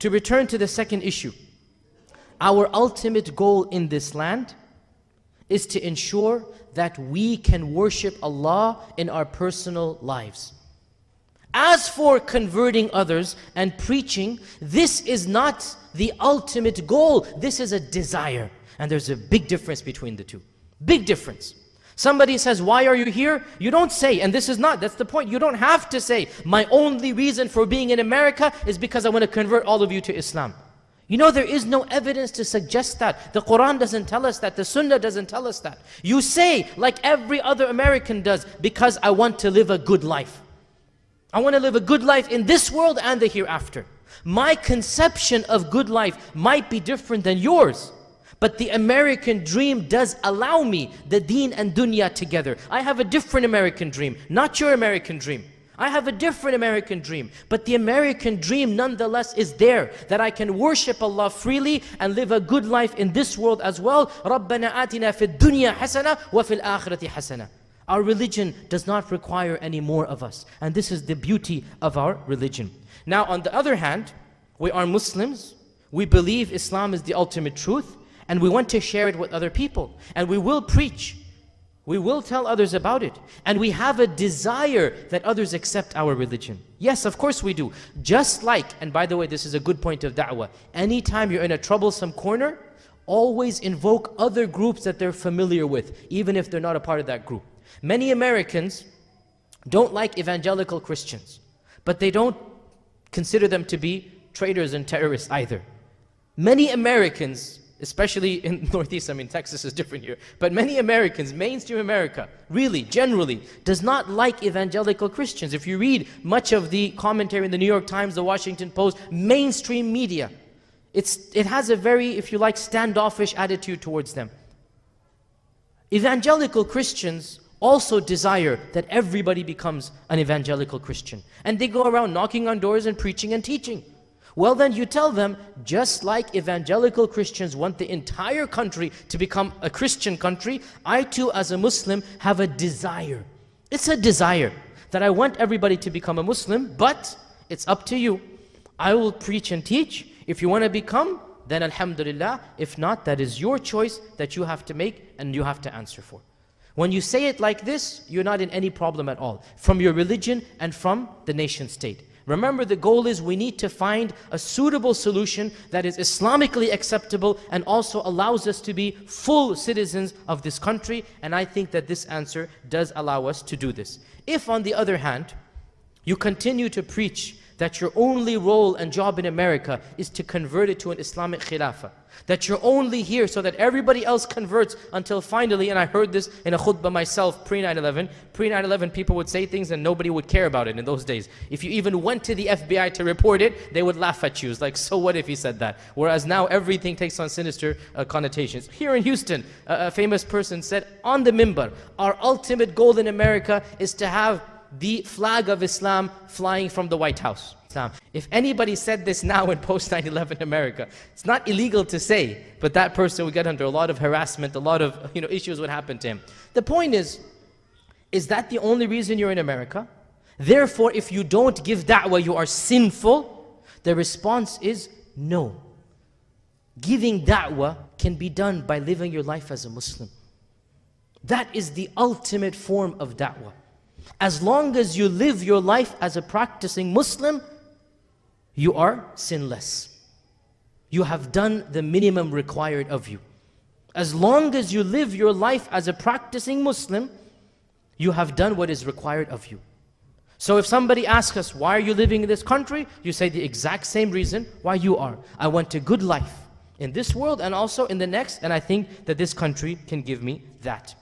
To return to the second issue, our ultimate goal in this land is to ensure that we can worship Allah in our personal lives. As for converting others and preaching, this is not the ultimate goal. This is a desire. And there's a big difference between the two. Big difference. Somebody says, why are you here? You don't say, and this is not, that's the point. You don't have to say, my only reason for being in America is because I want to convert all of you to Islam. You know, there is no evidence to suggest that. The Quran doesn't tell us that. The Sunnah doesn't tell us that. You say, like every other American does, because I want to live a good life. I want to live a good life in this world and the hereafter. My conception of good life might be different than yours. But the American dream does allow me the deen and dunya together. I have a different American dream, not your American dream. I have a different American dream. But the American dream nonetheless is there, that I can worship Allah freely and live a good life in this world as well. رَبَّنَا آتِنَا فِي الدُّنْيَا حَسَنَةً وَفِي الْآخِرَةِ حَسَنَةً. Our religion does not require any more of us. And this is the beauty of our religion. Now on the other hand, we are Muslims. We believe Islam is the ultimate truth. And we want to share it with other people. And we will preach. We will tell others about it. And we have a desire that others accept our religion. Yes, of course we do. Just like, and by the way, this is a good point of da'wah. Anytime you're in a troublesome corner, always invoke other groups that they're familiar with, even if they're not a part of that group. Many Americans don't like evangelical Christians, but they don't consider them to be traitors and terrorists either. Many Americans, especially in Northeast, I mean Texas is different here, but many Americans, mainstream America, really, generally, does not like evangelical Christians. If you read much of the commentary in the New York Times, the Washington Post, mainstream media, it has a very, if you like, standoffish attitude towards them. Evangelical Christians also desire that everybody becomes an evangelical Christian. And they go around knocking on doors and preaching and teaching. Well then you tell them, just like evangelical Christians want the entire country to become a Christian country, I too as a Muslim have a desire. It's a desire that I want everybody to become a Muslim, but it's up to you. I will preach and teach. If you want to become, then alhamdulillah. If not, that is your choice that you have to make and you have to answer for. When you say it like this, you're not in any problem at all, from your religion and from the nation state. Remember, the goal is we need to find a suitable solution that is Islamically acceptable and also allows us to be full citizens of this country. And I think that this answer does allow us to do this. If, on the other hand, you continue to preach that your only role and job in America is to convert it to an Islamic Khilafah, that you're only here so that everybody else converts until finally, and I heard this in a khutbah myself pre-9/11, pre-9/11 people would say things and nobody would care about it in those days. If you even went to the FBI to report it, they would laugh at you. It's like, so what if he said that? Whereas now everything takes on sinister connotations. Here in Houston, a famous person said on the minbar, our ultimate goal in America is to have the flag of Islam flying from the White House. If anybody said this now in post 9/11 America, it's not illegal to say, but that person would get under a lot of harassment, a lot of issues would happen to him. The point is that the only reason you're in America? Therefore, if you don't give da'wah, you are sinful? The response is no. Giving da'wah can be done by living your life as a Muslim. That is the ultimate form of da'wah. As long as you live your life as a practicing Muslim, you are sinless. You have done the minimum required of you. As long as you live your life as a practicing Muslim, you have done what is required of you. So if somebody asks us, why are you living in this country? You say the exact same reason why you are. I want a good life in this world and also in the next, and I think that this country can give me that.